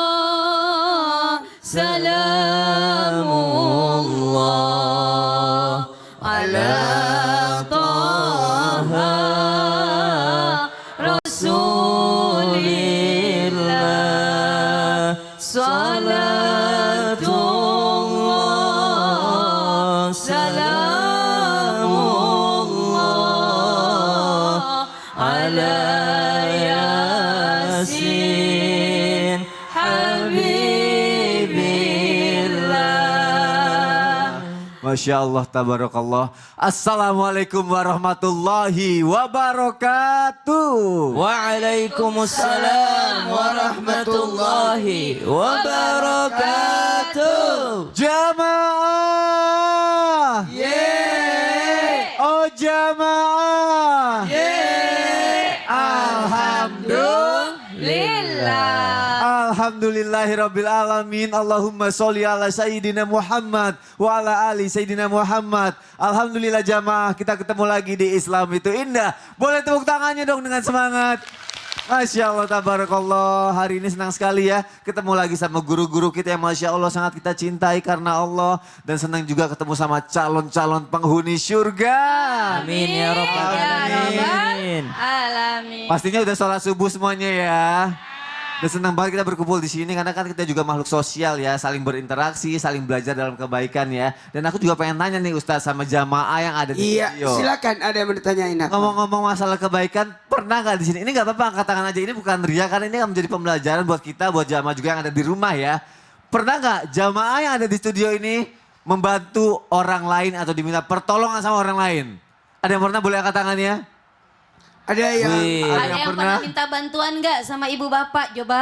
Salatullah, salamullah ala Taha Rasulillah. Salatullah, salamullah ala Yasin Habibillah. Masya Allah, tabarakallah. Assalamualaikum warahmatullahi wabarakatuh. Waalaikumsalam warahmatullahi wabarakatuh. Jamaah. Yeay. Oh jamaah. Yeay. Alhamdulillah. Alhamdulillahirabbil alamin. Allahumma sholli ala sayyidina Muhammad wa ala ali sayyidina Muhammad. Alhamdulillah jamaah, kita ketemu lagi di Islam itu indah. Boleh tepuk tangannya dong dengan semangat. Masya Allah, tabarakallah. Hari ini senang sekali ya ketemu lagi sama guru-guru kita yang Masya Allah sangat kita cintai karena Allah. Dan senang juga ketemu sama calon-calon penghuni surga. Amin ya rabbal alamin. Alamin. Pastinya udah sholat subuh semuanya ya. Dan senang banget kita berkumpul di sini karena kan kita juga makhluk sosial ya, saling berinteraksi, saling belajar dalam kebaikan ya. Dan aku juga pengen tanya nih Ustadz sama jamaah yang ada di studio. Iya, silakan ada yang mau ditanyain apa? Ngomong-ngomong masalah kebaikan, pernah nggak di sini? Ini nggak apa-apa, angkat tangan aja. Ini bukan ria karena ini akan menjadi pembelajaran buat kita, buat jamaah juga yang ada di rumah ya. Pernah nggak jamaah yang ada di studio ini membantu orang lain atau diminta pertolongan sama orang lain? Ada yang pernah boleh angkat tangannya? Ada yang Ada yang pernah minta bantuan nggak sama ibu bapak? Coba.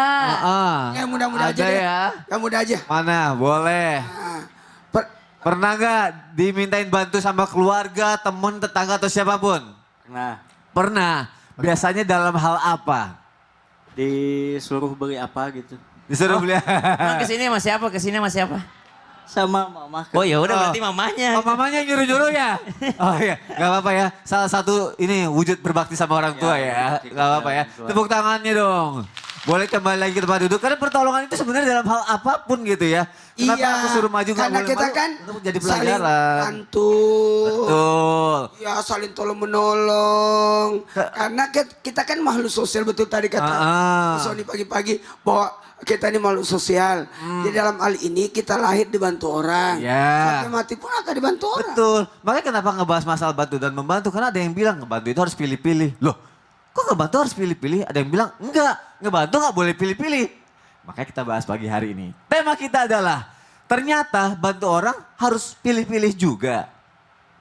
yang muda-muda Ada aja deh. ya. Yang muda aja. Mana? Boleh. Nah, per- Pernah nggak dimintain bantu sama keluarga, teman, tetangga atau siapapun? Nah, Pernah. Biasanya dalam hal apa? disuruh beli apa gitu. Disuruh beli. Emang kesini sama siapa? Kesini sama siapa? Sama mama. Oh ya udah Oh. berarti mamanya. Oh mamanya nyuruh-nyuruh ya? Oh iya, gak apa-apa ya. Salah satu ini wujud berbakti sama orang tua ya. berbakti Gak apa-apa ya. sama orang tua. Tepuk tangannya dong. Boleh kembali lagi ke tempat duduk. Karena pertolongan itu sebenarnya dalam hal apapun gitu ya. Kenapa aku suruh maju gak karena boleh kita malu? kan Untuk jadi saling pelajaran. bantu. Betul. Ya saling tolong menolong. Karena kita kan makhluk sosial betul tadi kata Mas Sony pagi-pagi bahwa kita ini makhluk sosial. Jadi dalam hal ini kita lahir dibantu orang. Ya. Sampai mati pun akan dibantu orang. Betul. Makanya kenapa ngebahas masalah bantu dan membantu. Karena ada yang bilang ngebantu itu harus pilih-pilih. Loh kok ngebantu harus pilih-pilih? Ada yang bilang enggak. Ngebantu nggak boleh pilih-pilih. Makanya kita bahas pagi hari ini. Tema kita adalah ternyata bantu orang harus pilih-pilih juga.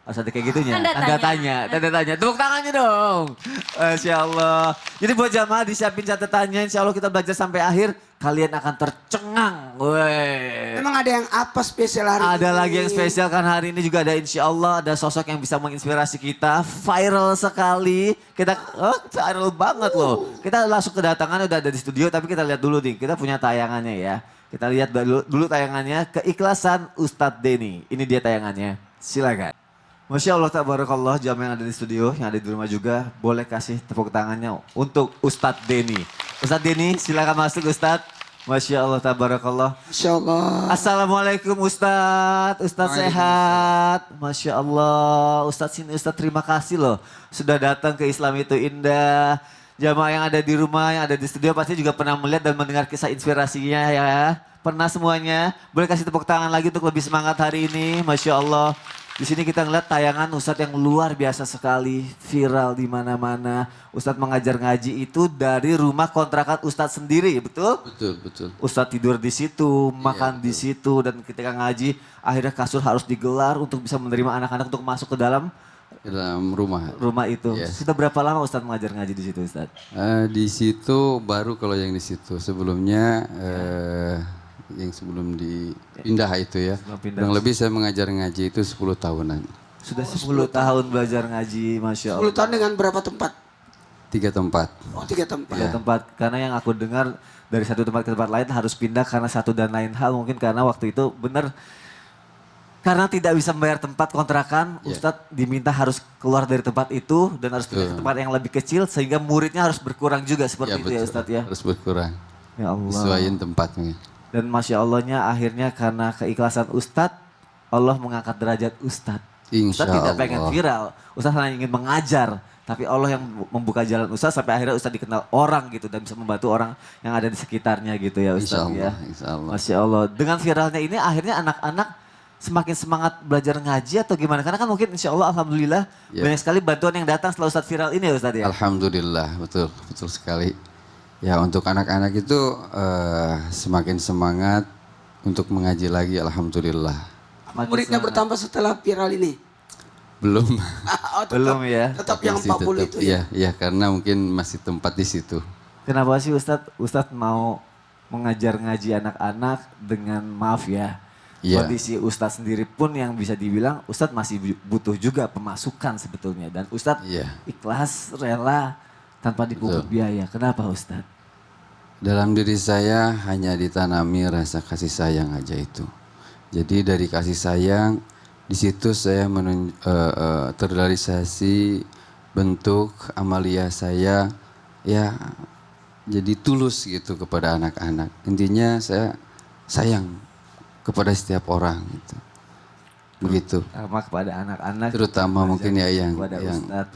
Harus ada kayak gitunya. Tanda tanya. Tepuk tangannya dong. Masya Allah. Jadi buat jamaah disiapin catatannya. Insya Allah kita belajar sampai akhir. Kalian akan tercengang. Weh. Emang ada yang apa spesial hari ini? Ada lagi yang spesial kan hari ini juga ada insya Allah ada sosok yang bisa menginspirasi kita. Viral sekali. Kita viral banget loh. Kita langsung kedatangan udah ada di studio tapi kita lihat dulu nih. Kita punya tayangannya ya. Kita lihat dulu tayangannya. Keikhlasan Ustadz Denny. Ini dia tayangannya. Silakan. Masya Allah tabarakallah jamaah yang ada di studio, yang ada di rumah juga. Boleh kasih tepuk tangannya untuk Ustadz Denny. Ustadz Denny silakan masuk Ustadz. Masya Allah tabarakallah. Masya Allah. Assalamualaikum Ustadz. Ustadz sehat. Masya Allah. Ustadz sini Ustadz terima kasih loh. Sudah datang ke Islam itu indah. Jamaah yang ada di rumah, yang ada di studio pasti juga pernah melihat dan mendengar kisah inspirasinya ya. Pernah semuanya. Boleh kasih tepuk tangan lagi untuk lebih semangat hari ini. Masya Allah. Di sini kita ngeliat tayangan Ustadz yang luar biasa sekali, viral di mana-mana. Ustadz mengajar ngaji itu dari rumah kontrakan Ustadz sendiri, betul? Betul. Ustadz tidur di situ, makan di situ, dan ketika ngaji akhirnya kasur harus digelar untuk bisa menerima anak-anak untuk masuk ke dalam rumah itu. Yes. Sudah berapa lama Ustadz mengajar ngaji di situ, Ustadz? Di situ baru kalau yang di situ. Sebelumnya yang sebelum dipindah itu ya. Kurang lebih saya mengajar ngaji itu 10 tahunan. Sudah 10 tahun belajar ngaji, Masya 10 Allah. tahun dengan berapa tempat? 3 tempat. Oh 3 tempat. Tiga tempat, karena yang aku dengar dari satu tempat ke tempat lain harus pindah karena satu dan lain hal. Mungkin karena waktu itu benar karena tidak bisa membayar tempat kontrakan, Ustadz diminta harus keluar dari tempat itu dan harus pindah ke tempat yang lebih kecil sehingga muridnya harus berkurang juga seperti itu ya Ustadz ya. Harus berkurang. Ya Allah. Sesuaiin tempatnya. Dan Masya Allahnya akhirnya karena keikhlasan Ustadz, Allah mengangkat derajat Ustadz. Insya Ustadz tidak Allah. pengen viral, Ustadz hanya ingin mengajar. Tapi Allah yang membuka jalan Ustadz sampai akhirnya Ustadz dikenal orang gitu dan bisa membantu orang yang ada di sekitarnya gitu ya Ustadz ya. Insya Allah. Masya Allah. Dengan viralnya ini akhirnya anak-anak semakin semangat belajar ngaji atau gimana? Karena kan mungkin insya Allah alhamdulillah banyak sekali bantuan yang datang setelah Ustadz viral ini ya Ustadz ya. Alhamdulillah, betul sekali. Ya untuk anak-anak itu semakin semangat untuk mengaji lagi, alhamdulillah. Muridnya bertambah setelah viral ini. Belum. Oh, tetap, Belum ya. Tetap yang Masih 40 tetap, itu ya. Iya, karena mungkin masih tempat di situ. Kenapa sih Ustadz mau mengajar ngaji anak-anak dengan maaf ya. Iya. Kondisi Ustadz sendiri pun yang bisa dibilang Ustadz masih butuh juga pemasukan sebetulnya. Dan Ustadz ikhlas, rela tanpa dipungut biaya. Kenapa Ustadz? Dalam diri saya hanya ditanami rasa kasih sayang aja itu. Jadi dari kasih sayang di situ saya terrealisasi bentuk amalia saya ya jadi tulus gitu kepada anak-anak. Intinya saya sayang kepada setiap orang gitu. Begitu. Sama kepada anak-anak. Terutama mungkin ya yang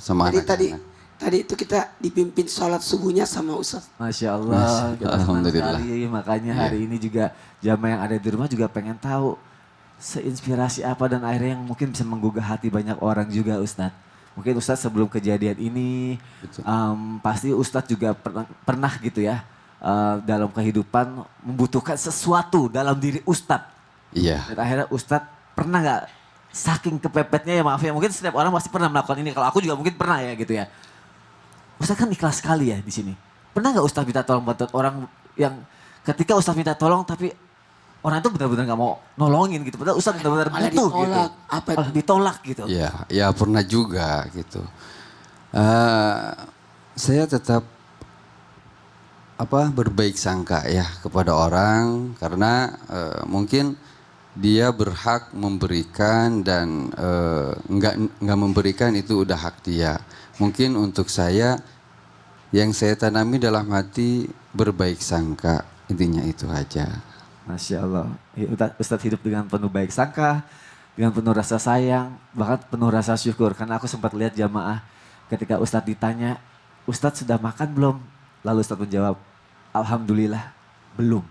sama Jadi anak-anak. tadi itu kita dipimpin sholat subuhnya sama Ustadz. Masya Allah. Kita senang Alhamdulillah. sekali. Makanya hari ini juga jamaah yang ada di rumah juga pengen tahu seinspirasi apa dan akhirnya yang mungkin bisa menggugah hati banyak orang juga Ustadz. Mungkin Ustadz sebelum kejadian ini pasti Ustadz juga pernah gitu ya dalam kehidupan membutuhkan sesuatu dalam diri Ustadz. Iya. Dan akhirnya Ustadz pernah nggak saking kepepetnya ya maaf ya mungkin setiap orang pasti pernah melakukan ini. Kalau aku juga mungkin pernah ya gitu ya. Ustadz kan ikhlas sekali ya di sini. Pernah nggak Ustadz minta tolong bantuan orang yang ketika Ustadz minta tolong tapi orang itu benar-benar gak mau nolongin gitu. Padahal Ustadz benar-benar butuh ditolak. gitu. Apa itu? Malah ditolak gitu. Ya pernah juga gitu. Saya tetap berbaik sangka ya kepada orang karena mungkin dia berhak memberikan dan nggak memberikan itu udah hak dia. Mungkin untuk saya yang saya tanami dalam hati berbaik sangka, intinya itu aja. Masya Allah. Ustadz hidup dengan penuh baik sangka, dengan penuh rasa sayang, bahkan penuh rasa syukur. Karena aku sempat lihat jamaah ketika Ustadz ditanya, Ustadz sudah makan belum? Lalu Ustadz menjawab, Alhamdulillah belum.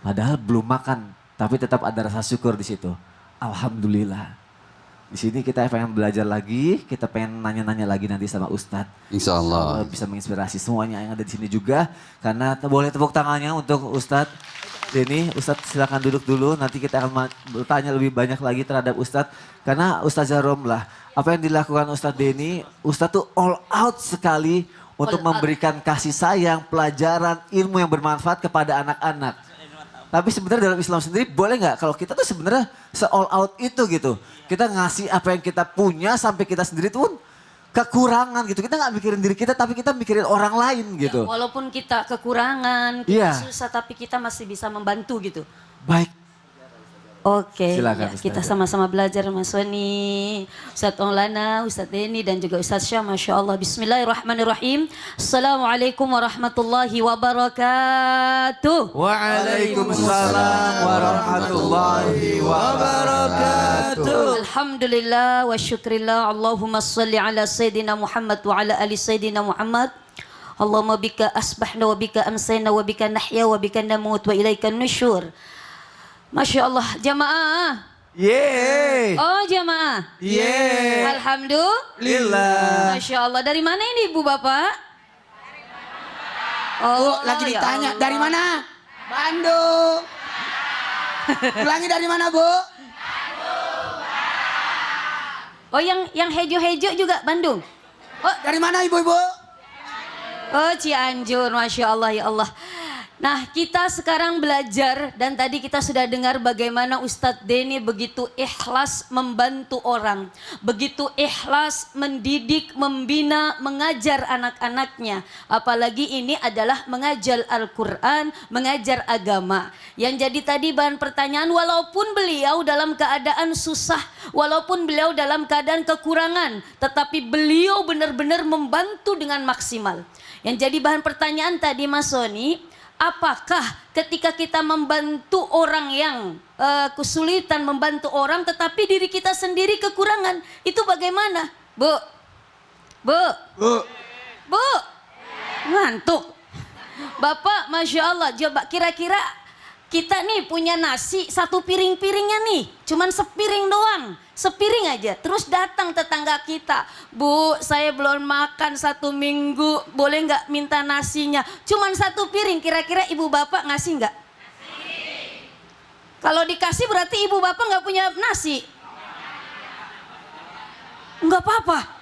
Padahal belum makan, tapi tetap ada rasa syukur di situ. Alhamdulillah. Di sini kita pengen belajar lagi, kita pengen nanya-nanya lagi nanti sama Ustadz. Insya Allah. Bisa menginspirasi semuanya yang ada di sini juga. Karena boleh tepuk tangannya untuk Ustadz Denny. Ustadz silakan duduk dulu, nanti kita akan bertanya lebih banyak lagi terhadap Ustadz. Karena Ustazah Romlah, apa yang dilakukan Ustadz Denny, Ustadz tuh all out sekali untuk memberikan kasih sayang, pelajaran, ilmu yang bermanfaat kepada anak-anak. Tapi sebenarnya dalam Islam sendiri boleh nggak kalau kita tuh sebenarnya se-all out itu gitu. Kita ngasih apa yang kita punya sampai kita sendiri tuh kekurangan gitu. Kita nggak mikirin diri kita tapi kita mikirin orang lain gitu. Ya, walaupun kita kekurangan, kita susah tapi kita masih bisa membantu gitu. Baik. Oke, Silakan, ya, kita sama-sama belajar Mas Wani, Ustadz Maulana, Ustadz Denny dan juga Ustadz Syah. Masya Allah. Bismillahirrahmanirrahim. Assalamualaikum warahmatullahi wabarakatuh. Waalaikumsalam warahmatullahi wabarakatuh. Alhamdulillah wa syukrillah. Allahumma salli ala Sayyidina Muhammad wa ala ali Sayyidina Muhammad. Allahumma bika asbahna wa bika amsayna wa bika nahya wa bika namut wa ilaika nusyur. Masya Allah, jamaah. Yeay. Oh jamaah. Yeay. Alhamdulillah. Masya Allah. Dari mana ini Ibu Bapak? Bu, lagi ditanya, dari mana? Bandung. Ulangi dari mana, Bu? Oh yang hejo-hejo juga Bandung? Oh dari mana Ibu-ibu? Oh Cianjur, Masya Allah ya Allah. Nah, kita sekarang belajar dan tadi kita sudah dengar bagaimana Ustadz Denny begitu ikhlas membantu orang. Begitu ikhlas mendidik, membina, mengajar anak-anaknya. Apalagi ini adalah mengajar Al-Quran, mengajar agama. Yang jadi tadi bahan pertanyaan, walaupun beliau dalam keadaan susah, walaupun beliau dalam keadaan kekurangan, tetapi beliau benar-benar membantu dengan maksimal. Yang jadi bahan pertanyaan tadi Mas Sony, apakah ketika kita membantu orang yang kesulitan, membantu orang tetapi diri kita sendiri kekurangan, itu bagaimana? Bu, ngantuk. Bapak, Masya Allah, coba kira-kira kita nih punya nasi satu piring-piringnya nih, cuman sepiring doang. Sepiring aja, terus datang tetangga kita, Bu, saya belum makan 1 minggu, boleh nggak minta nasinya? Cuman 1 piring, kira-kira ibu bapak ngasih nggak? Kalau dikasih berarti ibu bapak nggak punya nasi? Nggak apa-apa.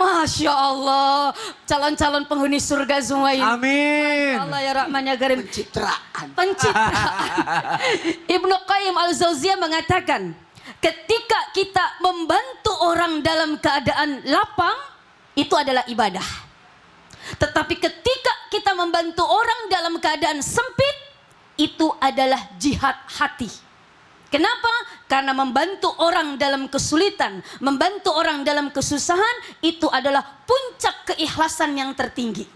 Masya Allah, calon-calon penghuni surga semua ini. Amin. Allah ya Rahman ya Karim. Pencitraan. Ibnu Qayyim al-Jauziyah mengatakan, ketika kita membantu orang dalam keadaan lapang, itu adalah ibadah. Tetapi ketika kita membantu orang dalam keadaan sempit, itu adalah jihad hati. Kenapa? Karena membantu orang dalam kesulitan, membantu orang dalam kesusahan, itu adalah puncak keikhlasan yang tertinggi.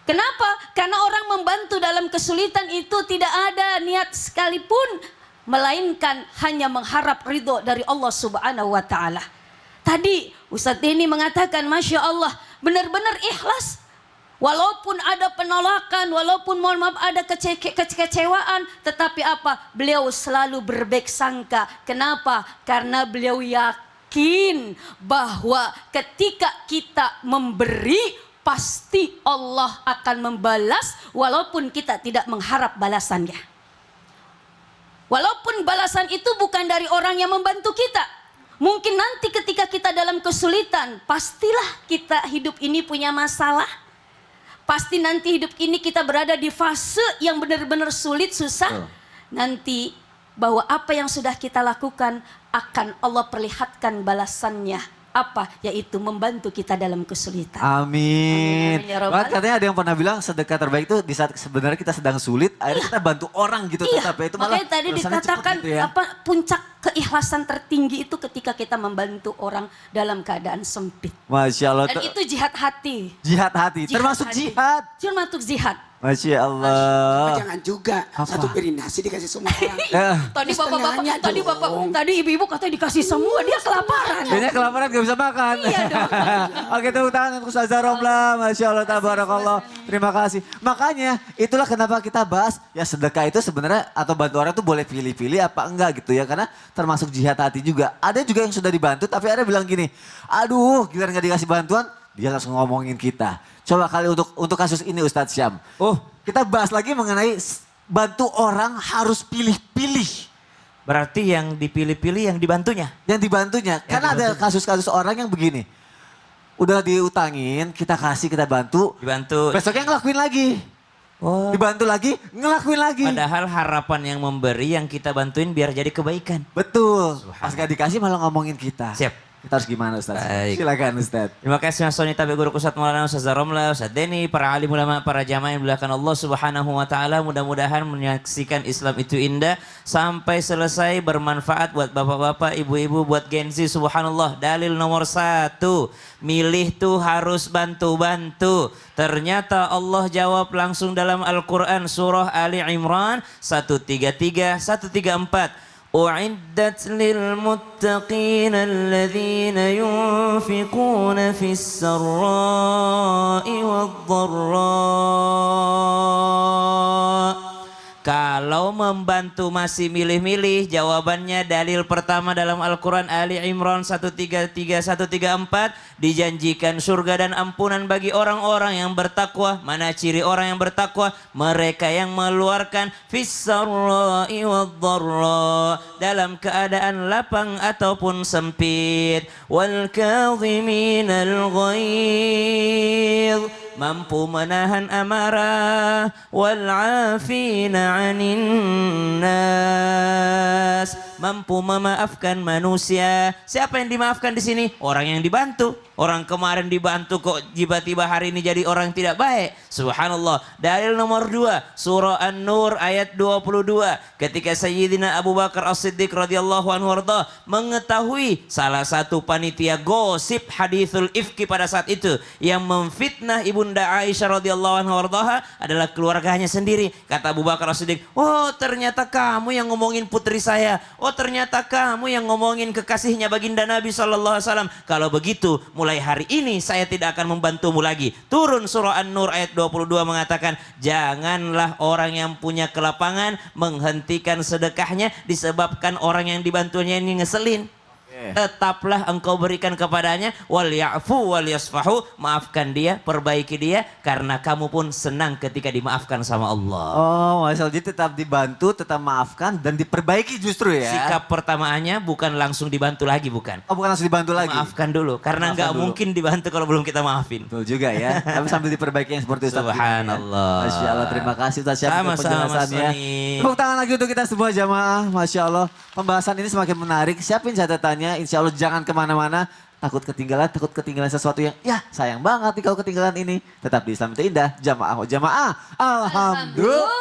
Kenapa? Karena orang membantu dalam kesulitan itu tidak ada niat sekalipun, melainkan hanya mengharap ridho dari Allah Subhanahu wa Ta'ala. Tadi Ustadz ini mengatakan, Masya Allah, benar-benar ikhlas. Walaupun ada penolakan, walaupun mohon maaf ada kekecewaan, tetapi apa? Beliau selalu berbaik sangka. Kenapa? Karena beliau yakin bahwa ketika kita memberi, pasti Allah akan membalas walaupun kita tidak mengharap balasannya. Walaupun balasan itu bukan dari orang yang membantu kita. Mungkin nanti ketika kita dalam kesulitan, pastilah kita hidup ini punya masalah. Pasti nanti hidup ini kita berada di fase yang benar-benar sulit, susah. Nanti bahwa apa yang sudah kita lakukan akan Allah perlihatkan balasannya. Apa? Yaitu membantu kita dalam kesulitan. Amin. Amin, ya Rabbal. Bahkan katanya ada yang pernah bilang sedekah terbaik itu di saat sebenarnya kita sedang sulit, akhirnya kita bantu orang gitu. Iya, Tetap ya, itu malah makanya tadi rasanya dikatakan cepet gitu ya. apa puncak keikhlasan tertinggi itu ketika kita membantu orang dalam keadaan sempit. Masya Allah. Dan itu jihad hati. Jihad hati, Jihad termasuk hati. jihad. Termasuk jihad. Masya Allah. Jangan juga Apa? 1 piring nasi dikasih semua orang. Tadi Setengahnya bapak, dong. tadi ibu-ibu katanya dikasih semua, dia kelaparan. Kayaknya kelaparan gak bisa makan. Iya dong. Oke, tepuk tangan untuk Ustazah Romla. Masya Allah, tabarakallah. Terima kasih. Makanya itulah kenapa kita bahas ya sedekah itu sebenarnya atau bantu orang itu boleh pilih-pilih apa enggak gitu ya. Karena termasuk jihad hati juga. Ada juga yang sudah dibantu tapi ada bilang gini, aduh giliran gak dikasih bantuan, dia langsung ngomongin kita. Coba kali untuk kasus ini Ustadz Syam. Oh, kita bahas lagi mengenai bantu orang harus pilih-pilih. Berarti yang dipilih-pilih yang dibantunya. Yang dibantunya. Karena ada kasus-kasus orang yang begini. Udah diutangin, kita kasih, kita bantu. Dibantu. Besoknya ngelakuin lagi. Oh. Dibantu lagi, ngelakuin lagi. Padahal harapan yang memberi yang kita bantuin biar jadi kebaikan. Betul. Pas gak dikasih malah ngomongin kita. Siap. Kita harus gimana Ustaz? Baik. Silakan Ustaz. Terima kasih Mas Sony Tabi Guru Ustadz Maulana Ustazah Romla, Ustadz Denny, para alim ulama, para jamaah yang dimuliakan Allah Subhanahu wa Ta'ala. Mudah-mudahan menyaksikan Islam itu indah sampai selesai, bermanfaat buat bapak-bapak, ibu-ibu, buat Gen Z. Subhanallah, dalil nomor 1, milih tuh harus bantu-bantu. Ternyata Allah jawab langsung dalam Al-Quran surah Ali Imran 133, 134. أعدت للمتقين الذين ينفقون في السراء والضراء. Kalau membantu masih milih-milih, jawabannya dalil pertama dalam Al-Quran Ali Imran 133, 134. Dijanjikan surga dan ampunan bagi orang-orang yang bertakwa. Mana ciri orang yang bertakwa? Mereka yang mengeluarkan fis-sarra'i wad-dharra, dalam keadaan lapang ataupun sempit. Wal kadhiminal ghaidh, mampu menahan amarah wal afina 'anil nas, mampu memaafkan manusia. Siapa yang dimaafkan di sini? Orang yang dibantu. Orang kemarin dibantu kok tiba-tiba hari ini jadi orang tidak baik. Subhanallah. Dalil nomor 2, surah An-Nur ayat 22. Ketika Sayyidina Abu Bakar As-Siddiq radhiyallahu anhu warda mengetahui salah satu panitia gosip hadithul ifki pada saat itu yang memfitnah Ibunda Aisyah radhiyallahu anha wardaha adalah keluarganya sendiri. Kata Abu Bakar As-Siddiq, "Oh, ternyata kamu yang ngomongin putri saya. Oh, ternyata kamu yang ngomongin kekasihnya baginda Nabi sallallahu alaihi wasallam. Kalau begitu, mulai hari ini saya tidak akan membantumu lagi." Turun surah An-Nur ayat 22 mengatakan, janganlah orang yang punya kelapangan menghentikan sedekahnya disebabkan orang yang dibantunya ini ngeselin. Tetaplah engkau berikan kepadanya, wal ya'fu wal yasfahu, maafkan dia, perbaiki dia, karena kamu pun senang ketika dimaafkan sama Allah. Oh, Masya Allah, jadi tetap dibantu, tetap maafkan dan diperbaiki justru ya. Sikap pertamanya bukan langsung dibantu lagi, bukan. Oh, bukan langsung dibantu lagi. Maafkan dulu, karena Maafkan nggak dulu. mungkin dibantu kalau belum kita maafin. Betul juga ya. Tapi sambil diperbaiki yang seperti Ustaz. Subhanallah. Masya Allah, terima kasih Ustaz Syam untuk Sama-sama, penjelasannya. Mas Soni. Tepuk tangan lagi untuk kita semua jamaah. Masya Allah, pembahasan ini semakin menarik. Siapin catatannya, insya Allah jangan kemana-mana. Takut ketinggalan sesuatu yang ya sayang banget nih kalau ketinggalan ini. Tetap di Islam itu indah, jamaah. Alhamdulillah.